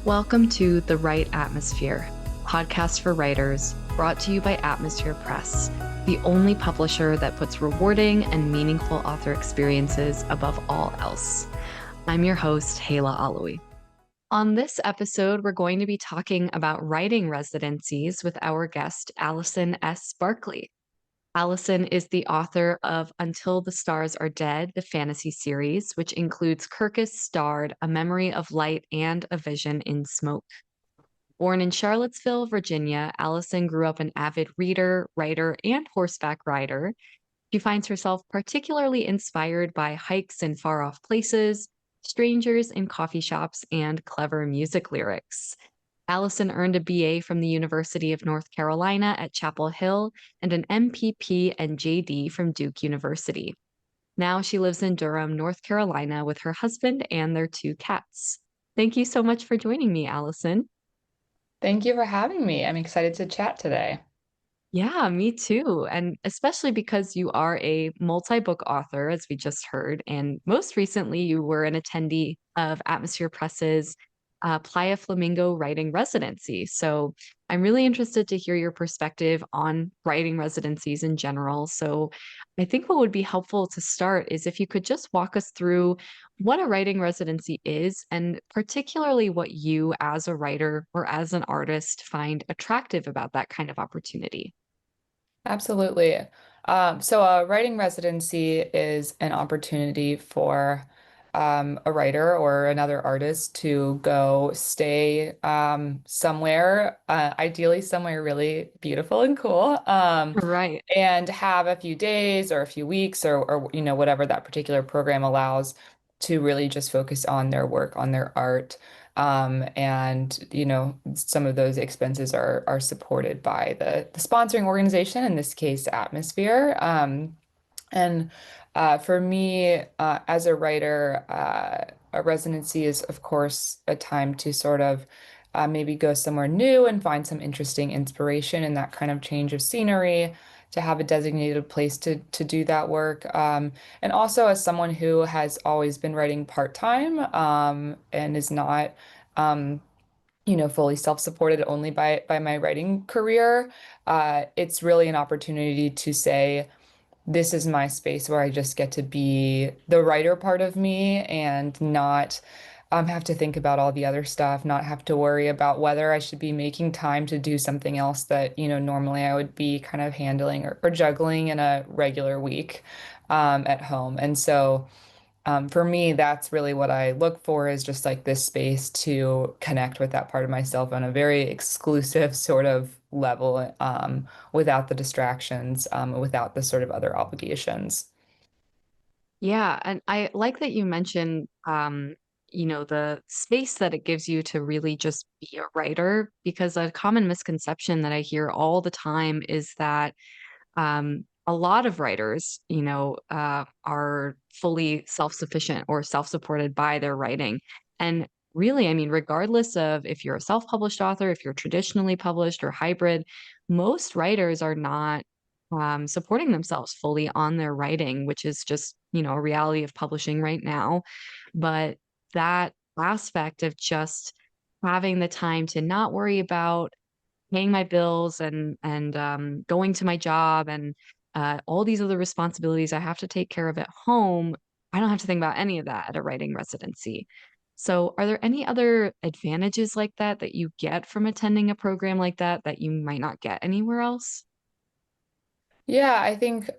Welcome to The Right Atmosphere, podcast for writers, brought to you by Atmosphere Press, the only publisher that puts rewarding and meaningful author experiences above all else. I'm your host, Hayla Alawi. On this episode, we're going to be talking about writing residencies with our guest, Allyson S. Barkley. Allyson is the author of Until the Stars Are Dead, the fantasy series, which includes Kirkus-starred A Memory of Light and a Vision in Smoke. Born in Charlottesville, Virginia, Allyson grew up an avid reader, writer, and horseback rider. She finds herself particularly inspired by hikes in far-off places, strangers in coffee shops, and clever music lyrics. Allyson earned a BA from the University of North Carolina at Chapel Hill and an MPP and JD from Duke University. Now she lives in Durham, North Carolina with her husband and their 2 cats. Thank you so much for joining me, Allyson. Thank you for having me. I'm excited to chat today. Yeah, me too. And especially because you are a multi-book author, as we just heard. And most recently, you were an attendee of Atmosphere Press's Playa Flamingo Writing Residency. So I'm really interested to hear your perspective on writing residencies in general. So I think what would be helpful to start is if you could just walk us through what a writing residency is, and particularly what you as a writer or as an artist find attractive about that kind of opportunity. Absolutely. So a writing residency is an opportunity for a writer or another artist to go stay somewhere, ideally somewhere really beautiful and cool, Right. and have a few days or a few weeks or whatever that particular program allows to really just focus on their work, on their art. And some of those expenses are supported by the sponsoring organization, in this case, Atmosphere. And for me, as a writer, a residency is, of course, a time to sort of maybe go somewhere new and find some interesting inspiration in that kind of change of scenery, to have a designated place to do that work. And also, as someone who has always been writing part-time and is not fully self-supported only by my writing career, it's really an opportunity to say, this is my space where I just get to be the writer part of me and not have to think about all the other stuff, not have to worry about whether I should be making time to do something else that, normally I would be kind of handling or juggling in a regular week at home. And so for me, that's really what I look for, is just like this space to connect with that part of myself on a very exclusive sort of level, without the distractions, without the sort of other obligations. Yeah, and I like that you mentioned the space that it gives you to really just be a writer, because a common misconception that I hear all the time is that a lot of writers, are fully self-sufficient or self-supported by their writing. And really, I mean, regardless of if you're a self-published author, if you're traditionally published or hybrid, most writers are not supporting themselves fully on their writing, which is just, a reality of publishing right now. But that aspect of just having the time to not worry about paying my bills and going to my job and all these other responsibilities I have to take care of at home. I don't have to think about any of that at a writing residency. So, are there any other advantages like that that you get from attending a program like that that you might not get anywhere else? Yeah, I think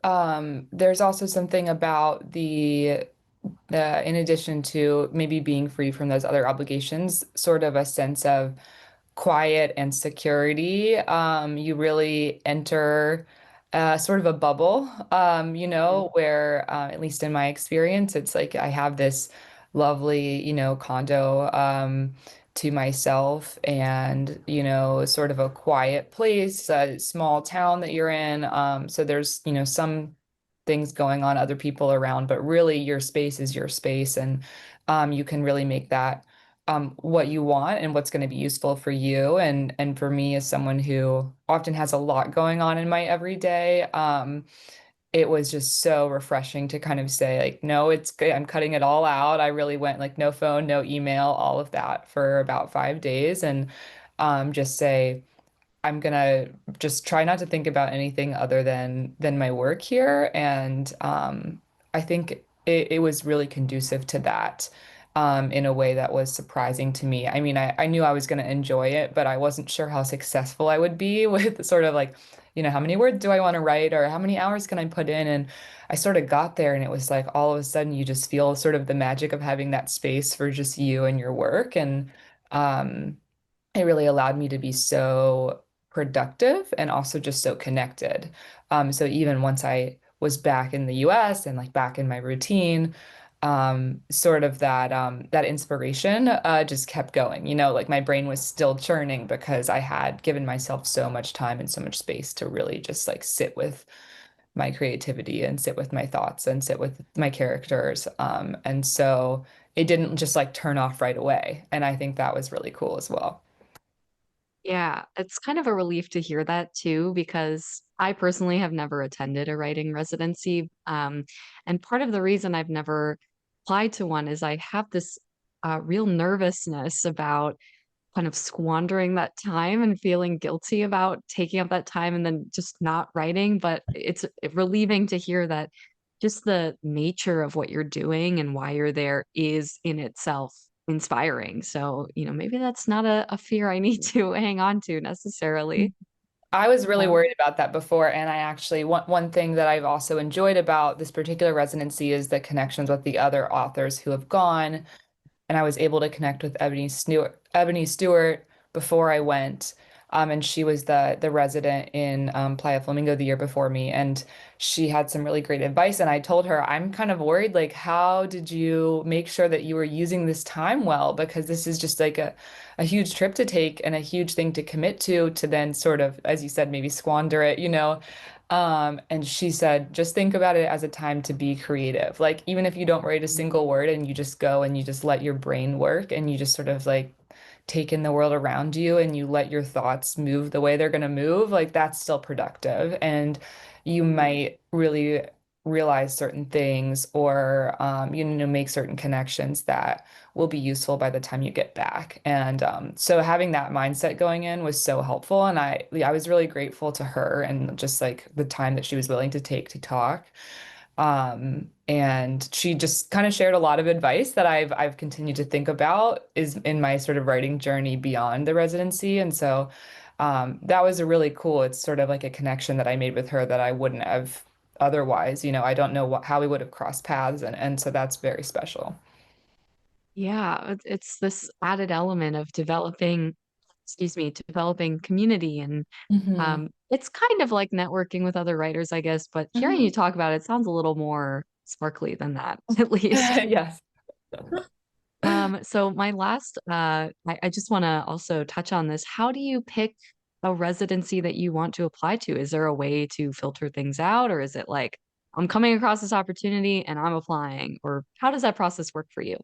there's also something about in addition to maybe being free from those other obligations, sort of a sense of quiet and security. You really enter sort of a bubble, Mhm. where, at least in my experience, it's like I have this lovely, condo to myself, and, sort of a quiet place, a small town that you're in. So there's, some things going on, other people around, but really your space is your space, and you can really make that what you want and what's going to be useful for you. And for me, as someone who often has a lot going on in my everyday, it was just so refreshing to kind of say like, no, it's good. I'm cutting it all out. I really went like no phone, no email, all of that for about 5 days, and just say, I'm gonna just try not to think about anything other than my work here. And I think it was really conducive to that in a way that was surprising to me. I mean, I knew I was gonna enjoy it, but I wasn't sure how successful I would be with sort of like, how many words do I want to write or how many hours can I put in? And I sort of got there and it was like all of a sudden you just feel sort of the magic of having that space for just you and your work. And um it really allowed me to be so productive and also just so connected. So even once I was back in the US and like back in my routine, sort of that inspiration just kept going. Like my brain was still churning because I had given myself so much time and so much space to really just like sit with my creativity and sit with my thoughts and sit with my characters. And so it didn't just like turn off right away. And I think that was really cool as well. Yeah, it's kind of a relief to hear that too, because I personally have never attended a writing residency. And part of the reason I've never applied to one is I have this real nervousness about kind of squandering that time and feeling guilty about taking up that time and then just not writing. But it's relieving to hear that just the nature of what you're doing and why you're there is in itself inspiring. So, maybe that's not a fear I need to hang on to necessarily. I was really Um, worried about that before, and I actually one thing that I've also enjoyed about this particular residency is the connections with the other authors who have gone, and I was able to connect with Ebony Stewart before I went. And she was the resident in Playa Flamingo the year before me, and she had some really great advice. And I told her, I'm kind of worried, like, how did you make sure that you were using this time well? Because this is just like a huge trip to take and a huge thing to commit to then sort of, as you said, maybe squander it. And she said, just think about it as a time to be creative. Like, even if you don't write a single word and you just go and you just let your brain work and you just sort of like take in the world around you and you let your thoughts move the way they're going to move, like, that's still productive. And you might really realize certain things or, make certain connections that will be useful by the time you get back. And so having that mindset going in was so helpful. And I was really grateful to her and just like the time that she was willing to take to talk. And she just kind of shared a lot of advice that I've continued to think about is in my sort of writing journey beyond the residency. And so that was a really cool, it's sort of like a connection that I made with her that I wouldn't have otherwise. I don't know how we would have crossed paths. And so that's very special. yeah, it's this added element of developing community and Hmm. it's kind of like networking with other writers, I guess, but hearing you Hmm. talk about it sounds a little more sparkly than that, at least. Yes. So my last, I just want to also touch on this. How do you pick a residency that you want to apply to? Is there a way to filter things out, or is it like, I'm coming across this opportunity and I'm applying, or how does that process work for you?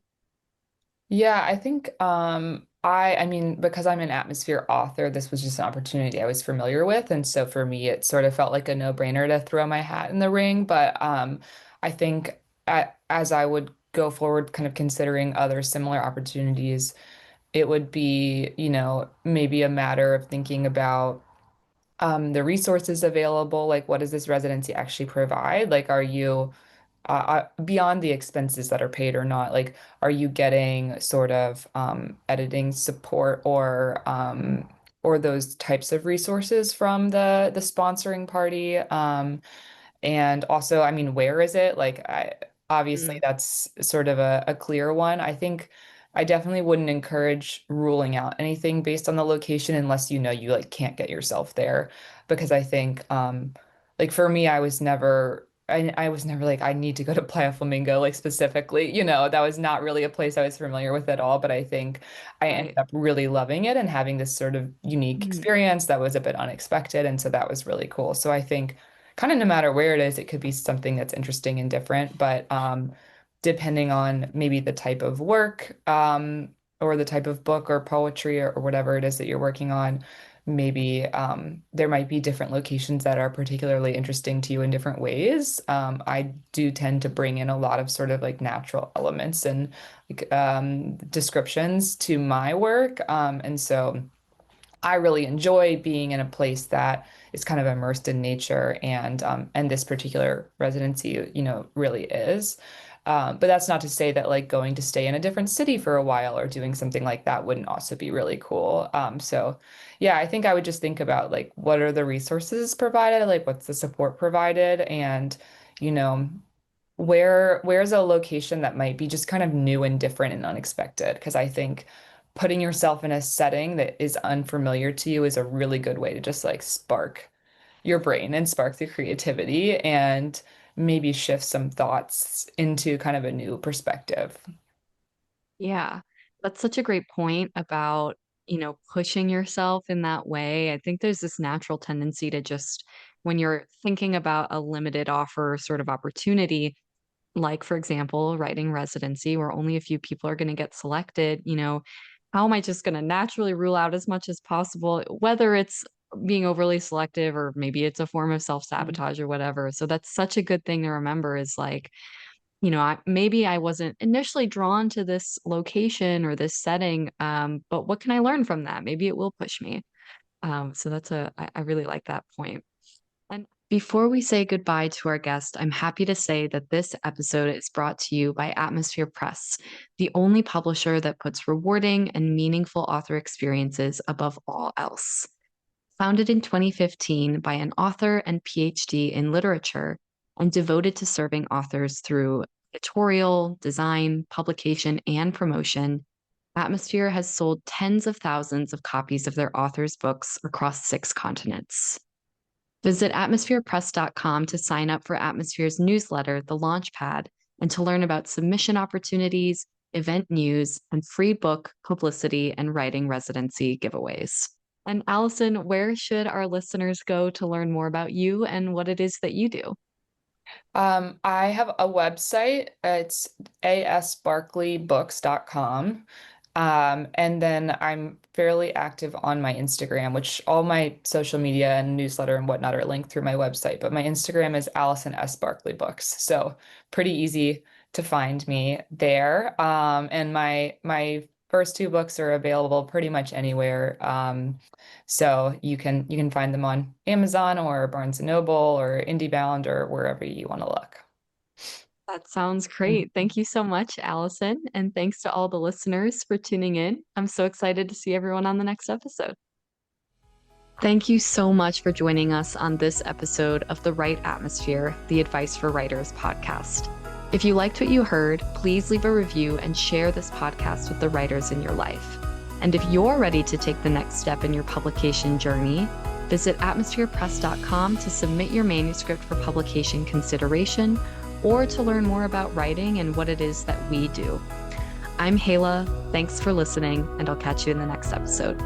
Yeah, I think I mean because I'm an atmosphere author, this was just an opportunity I was familiar with, and so for me it sort of felt like a no-brainer to throw my hat in the ring, but I think as I would go forward kind of considering other similar opportunities, it would be, maybe a matter of thinking about the resources available, like what does this residency actually provide? Like, are you beyond the expenses that are paid or not, like, are you getting sort of editing support or those types of resources from the sponsoring party? And also, I mean, where is it? Like, obviously Mm, that's sort of a clear one. I think I definitely wouldn't encourage ruling out anything based on the location unless you know you like can't get yourself there. Because I think like for me, I was never like I need to go to Playa Flamingo like specifically. That was not really a place I was familiar with at all. But I think I ended right. up really loving it and having this sort of unique Mm, experience that was a bit unexpected. And so that was really cool. So I think kind of no matter where it is, it could be something that's interesting and different. But depending on maybe the type of work or the type of book or poetry or whatever it is that you're working on, maybe there might be different locations that are particularly interesting to you in different ways. I do tend to bring in a lot of sort of like natural elements and like descriptions to my work. And so I really enjoy being in a place that is kind of immersed in nature, and this particular residency, really is. But that's not to say that like going to stay in a different city for a while or doing something like that wouldn't also be really cool. So yeah, I think I would just think about like what are the resources provided, like what's the support provided, and you know, where's a location that might be just kind of new and different and unexpected? Because I think putting yourself in a setting that is unfamiliar to you is a really good way to just like spark your brain and spark the creativity and maybe shift some thoughts into kind of a new perspective. Yeah, that's such a great point about, pushing yourself in that way. I think there's this natural tendency to just, when you're thinking about a limited offer sort of opportunity, like for example, writing residency where only a few people are going to get selected, how am I just going to naturally rule out as much as possible, whether it's being overly selective or maybe it's a form of Mhm. self-sabotage or whatever. So that's such a good thing to remember is like, maybe I wasn't initially drawn to this location or this setting, but what can I learn from that? Maybe it will push me. So I really like that point. And before we say goodbye to our guest, I'm happy to say that this episode is brought to you by Atmosphere Press, the only publisher that puts rewarding and meaningful author experiences above all else. Founded in 2015 by an author and PhD in literature and devoted to serving authors through editorial, design, publication, and promotion, Atmosphere has sold tens of thousands of copies of their authors' books across 6 continents. Visit atmospherepress.com to sign up for Atmosphere's newsletter, The Launchpad, and to learn about submission opportunities, event news, and free book, publicity, and writing residency giveaways. And Allyson, where should our listeners go to learn more about you and what it is that you do? I have a website. It's asbarkleybooks.com. And then I'm fairly active on my Instagram, which all my social media and newsletter and whatnot are linked through my website. But my Instagram is Allyson S Barkley Books. So pretty easy to find me there. And my first two books are available pretty much anywhere. So you can find them on Amazon or Barnes& and Noble or IndieBound or wherever you want to look. That sounds great. Thank you so much, Allyson. And thanks to all the listeners for tuning in. I'm so excited to see everyone on the next episode. Thank you so much for joining us on this episode of The Right Atmosphere, the Advice for Writers podcast. If you liked what you heard, please leave a review and share this podcast with the writers in your life. And if you're ready to take the next step in your publication journey, visit atmospherepress.com to submit your manuscript for publication consideration or to learn more about writing and what it is that we do. I'm Hala. Thanks for listening, and I'll catch you in the next episode.